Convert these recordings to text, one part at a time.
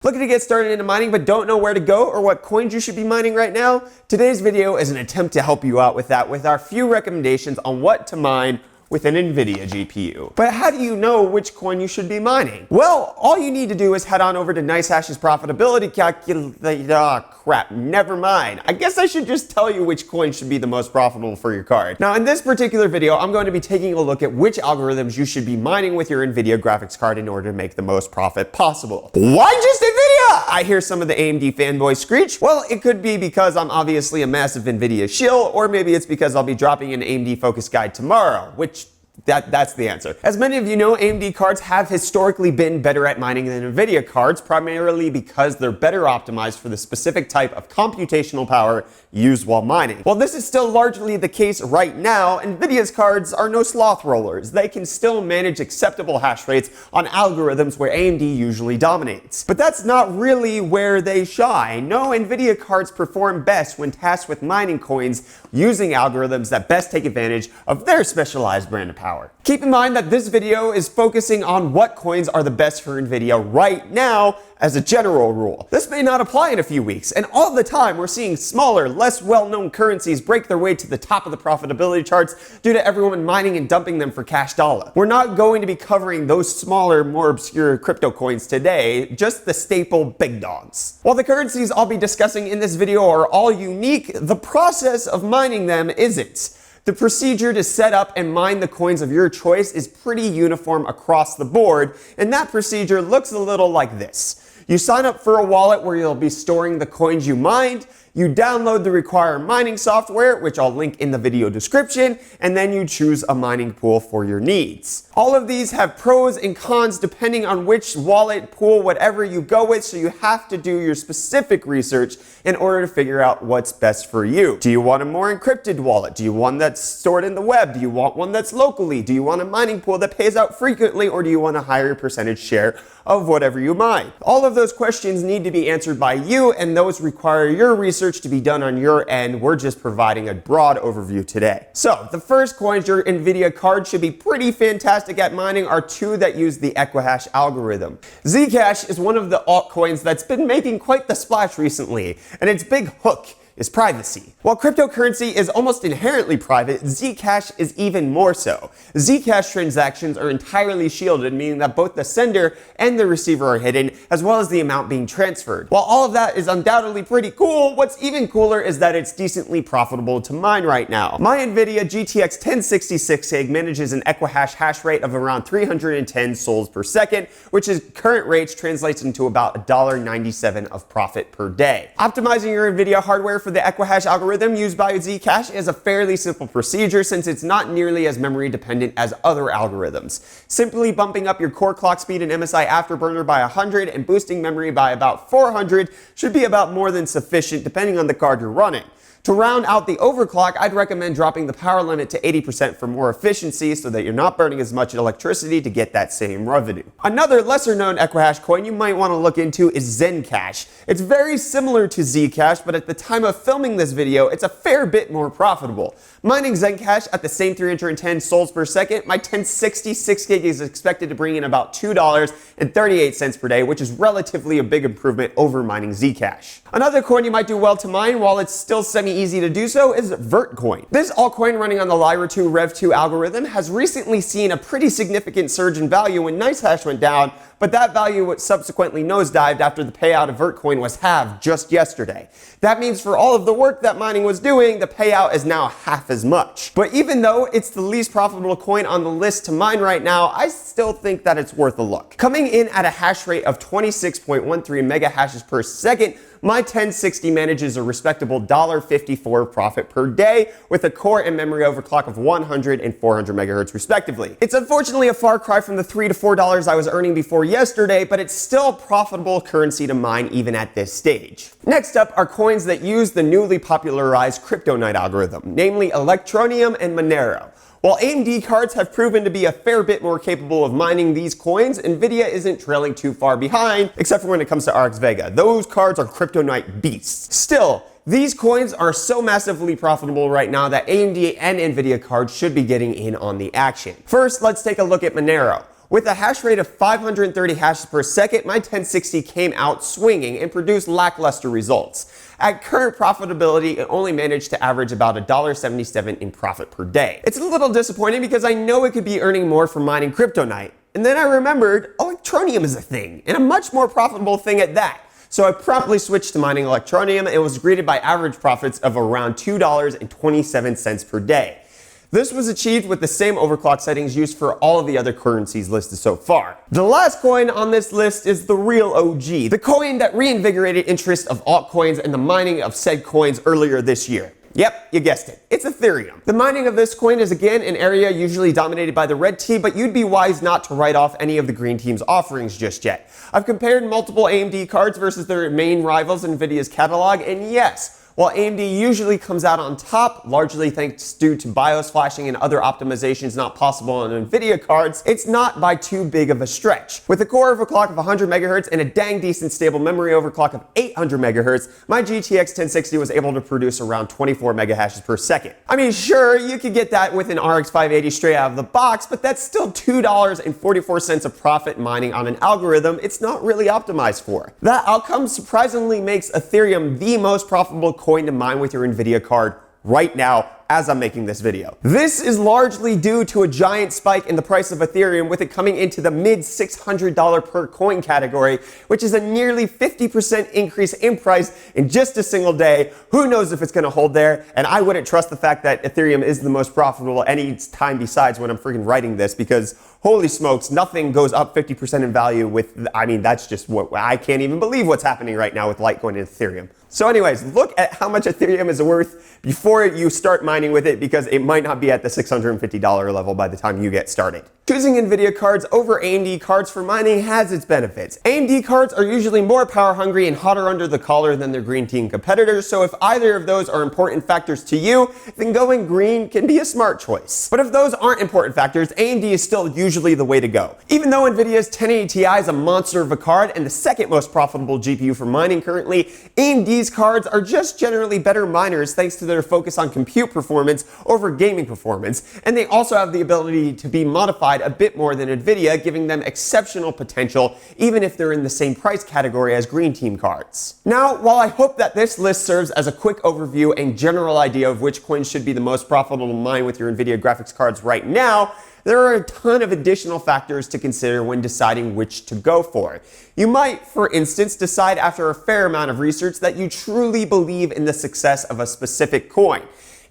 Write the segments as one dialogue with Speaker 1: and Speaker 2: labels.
Speaker 1: Looking to get started into mining but don't know where to go or what coins you should be mining right now? Today's video is an attempt to help you out with that with our few recommendations on what to mine with an Nvidia GPU. But how do you know which coin you should be mining? Well, all you need to do is head on over to NiceHash's profitability calculator. Crap, never mind. I guess I should just tell you which coin should be the most profitable for your card. Now, in this particular video, I'm going to be taking a look at which algorithms you should be mining with your Nvidia graphics card in order to make the most profit possible. Why just Nvidia? I hear some of the AMD fanboys screech. Well, it could be because I'm obviously a massive Nvidia shill, or maybe it's because I'll be dropping an AMD focus guide tomorrow, which that's the answer. As many of you know, AMD cards have historically been better at mining than Nvidia cards, primarily because they're better optimized for the specific type of computational power used while mining. While this is still largely the case right now, Nvidia's cards are no sloth rollers. They can still manage acceptable hash rates on algorithms where AMD usually dominates. But that's not really where they shine. No, Nvidia cards perform best when tasked with mining coins using algorithms that best take advantage of their specialized brand of power. Keep in mind that this video is focusing on what coins are the best for Nvidia right now as a general rule. This may not apply in a few weeks, and all the time we're seeing smaller, less well-known currencies break their way to the top of the profitability charts due to everyone mining and dumping them for cash dollar. We're not going to be covering those smaller, more obscure crypto coins today, just the staple big dogs. While the currencies I'll be discussing in this video are all unique, the process of mining them isn't. The procedure to set up and mine the coins of your choice is pretty uniform across the board, and that procedure looks a little like this. You sign up for a wallet where you'll be storing the coins you mined, you download the required mining software, which I'll link in the video description, and then you choose a mining pool for your needs. All of these have pros and cons depending on which wallet, pool, whatever you go with, so you have to do your specific research in order to figure out what's best for you. Do you want a more encrypted wallet? Do you want one that's stored in the web? Do you want one that's locally? Do you want a mining pool that pays out frequently, or do you want a higher percentage share of whatever you mine? All of those questions need to be answered by you, and those require your research to be done on your end. We're just providing a broad overview today. So the first coins your Nvidia card should be pretty fantastic at mining are two that use the Equihash algorithm. Zcash is one of the altcoins that's been making quite the splash recently, and its big hook is privacy. While cryptocurrency is almost inherently private, Zcash is even more so. Zcash transactions are entirely shielded, meaning that both the sender and the receiver are hidden, as well as the amount being transferred. While all of that is undoubtedly pretty cool, what's even cooler is that it's decently profitable to mine right now. My Nvidia GTX 1066 gig manages an Equihash hash rate of around 310 souls per second, which is current rates translates into about $1.97 of profit per day. Optimizing your Nvidia hardware for the Equihash algorithm used by Zcash is a fairly simple procedure since it's not nearly as memory dependent as other algorithms. Simply bumping up your core clock speed and MSI afterburner by 100 and boosting memory by about 400 should be about more than sufficient depending on the card you're running. To round out the overclock, I'd recommend dropping the power limit to 80% for more efficiency so that you're not burning as much electricity to get that same revenue. Another lesser known Equihash coin you might want to look into is Zencash. It's very similar to Zcash, but at the time of filming this video, it's a fair bit more profitable. Mining Zencash at the same 310 souls per second, my 1066 gig is expected to bring in about $2.38 per day, which is relatively a big improvement over mining Zcash. Another coin you might do well to mine while it's still semi-easy to do so is Vertcoin. This altcoin running on the Lyra 2 Rev 2 algorithm has recently seen a pretty significant surge in value when NiceHash went down, but that value subsequently nosedived after the payout of Vertcoin was halved just yesterday. That means for all of the work that mining was doing, the payout is now half as much. But even though it's the least profitable coin on the list to mine right now, I still think that it's worth a look. Coming in at a hash rate of 26.13 mega hashes per second, my 1060 manages a respectable $1.54 profit per day with a core and memory overclock of 100 and 400 megahertz respectively. It's unfortunately a far cry from the $3 to $4 I was earning before yesterday, but it's still profitable currency to mine even at this stage. Next up are coins that use the newly popularized Cryptonight algorithm, namely Electroneum and Monero. While AMD cards have proven to be a fair bit more capable of mining these coins, Nvidia isn't trailing too far behind, except for when it comes to RX Vega. Those cards are Cryptonight beasts. Still, these coins are so massively profitable right now that AMD and Nvidia cards should be getting in on the action. First, let's take a look at Monero. With a hash rate of 530 hashes per second, my 1060 came out swinging and produced lackluster results. At current profitability, it only managed to average about $1.77 in profit per day. It's a little disappointing because I know it could be earning more from mining Cryptonite. And then I remembered Electronium is a thing, and a much more profitable thing at that. So I promptly switched to mining Electronium and was greeted by average profits of around $2.27 per day. This was achieved with the same overclock settings used for all of the other currencies listed so far. The last coin on this list is the real OG, the coin that reinvigorated interest of altcoins and the mining of said coins earlier this year. Yep, you guessed it. It's Ethereum. The mining of this coin is again an area usually dominated by the red team, but you'd be wise not to write off any of the green team's offerings just yet. I've compared multiple AMD cards versus their main rivals in Nvidia's catalog, and yes, while AMD usually comes out on top, largely thanks due to BIOS flashing and other optimizations not possible on Nvidia cards, it's not by too big of a stretch. With a core overclock of 100 MHz and a dang decent stable memory overclock of 800 MHz, my GTX 1060 was able to produce around 24 megahashes per second. I mean, sure, you could get that with an RX 580 straight out of the box, but that's still $2.44 of profit mining on an algorithm it's not really optimized for. That outcome surprisingly makes Ethereum the most profitable coin to mine with your Nvidia card right now as I'm making this video. This is largely due to a giant spike in the price of Ethereum, with it coming into the mid $600 per coin category, which is a nearly 50% increase in price in just a single day. Who knows if it's gonna hold there? And I wouldn't trust the fact that Ethereum is the most profitable any time besides when I'm freaking writing this, because holy smokes, nothing goes up 50% in value with, I mean, that's just what, I can't even believe what's happening right now with Litecoin and Ethereum. So anyways, look at how much Ethereum is worth before you start mining with it, because it might not be at the $650 level by the time you get started. Choosing Nvidia cards over AMD cards for mining has its benefits. AMD cards are usually more power hungry and hotter under the collar than their green team competitors, so if either of those are important factors to you, then going green can be a smart choice. But if those aren't important factors, AMD is still usually the way to go. Even though Nvidia's 1080 Ti is a monster of a card and the second most profitable GPU for mining currently, AMD's cards are just generally better miners thanks to their focus on compute performance over gaming performance, and they also have the ability to be modified a bit more than Nvidia, giving them exceptional potential even if they're in the same price category as green team cards. Now, while I hope that this list serves as a quick overview and general idea of which coins should be the most profitable to mine with your Nvidia graphics cards right now, there are a ton of additional factors to consider when deciding which to go for. You might, for instance, decide after a fair amount of research that you truly believe in the success of a specific coin.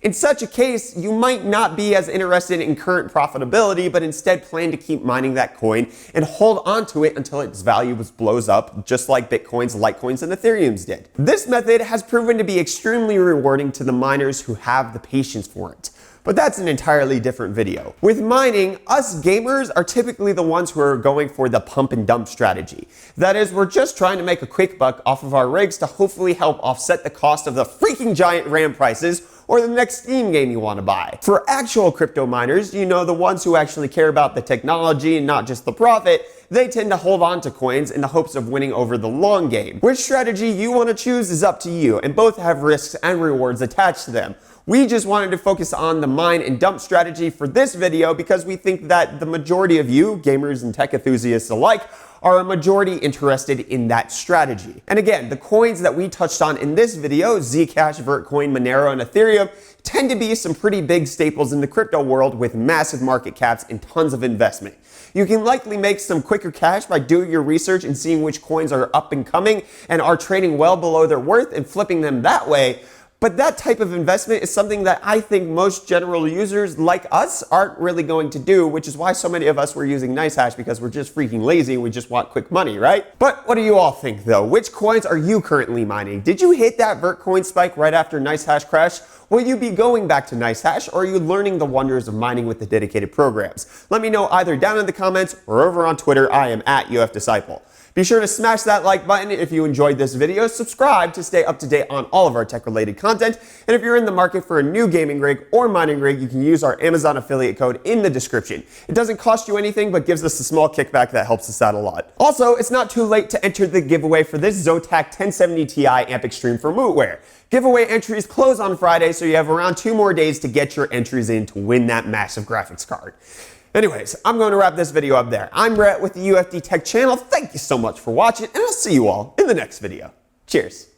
Speaker 1: In such a case, you might not be as interested in current profitability, but instead plan to keep mining that coin and hold on to it until its value blows up, just like Bitcoin's, Litecoin's, and Ethereum's did. This method has proven to be extremely rewarding to the miners who have the patience for it. But that's an entirely different video. With mining, us gamers are typically the ones who are going for the pump and dump strategy. That is, we're just trying to make a quick buck off of our rigs to hopefully help offset the cost of the freaking giant RAM prices or the next Steam game you want to buy. For actual crypto miners, you know, the ones who actually care about the technology and not just the profit, they tend to hold on to coins in the hopes of winning over the long game. Which strategy you want to choose is up to you, and both have risks and rewards attached to them. We just wanted to focus on the mine and dump strategy for this video because we think that the majority of you, gamers and tech enthusiasts alike, are a majority interested in that strategy. And again, the coins that we touched on in this video, Zcash, Vertcoin, Monero, and Ethereum, tend to be some pretty big staples in the crypto world with massive market caps and tons of investment. You can likely make some quicker cash by doing your research and seeing which coins are up and coming and are trading well below their worth and flipping them that way. But that type of investment is something that I think most general users like us aren't really going to do, which is why so many of us were using NiceHash, because we're just freaking lazy and we just want quick money, right? But what do you all think though? Which coins are you currently mining? Did you hit that Vertcoin spike right after NiceHash crash? Will you be going back to NiceHash, or are you learning the wonders of mining with the dedicated programs? Let me know either down in the comments or over on Twitter. I am at UFDisciple. Be sure to smash that like button if you enjoyed this video, subscribe to stay up to date on all of our tech-related content, and if you're in the market for a new gaming rig or mining rig, you can use our Amazon affiliate code in the description. It doesn't cost you anything, but gives us a small kickback that helps us out a lot. Also, it's not too late to enter the giveaway for this Zotac 1070 Ti Amp Extreme for Mootware. Giveaway entries close on Friday, so you have around 2 more days to get your entries in to win that massive graphics card. Anyways, I'm going to wrap this video up there. I'm Brett with the UFD Tech channel. Thank you so much for watching, and I'll see you all in the next video. Cheers.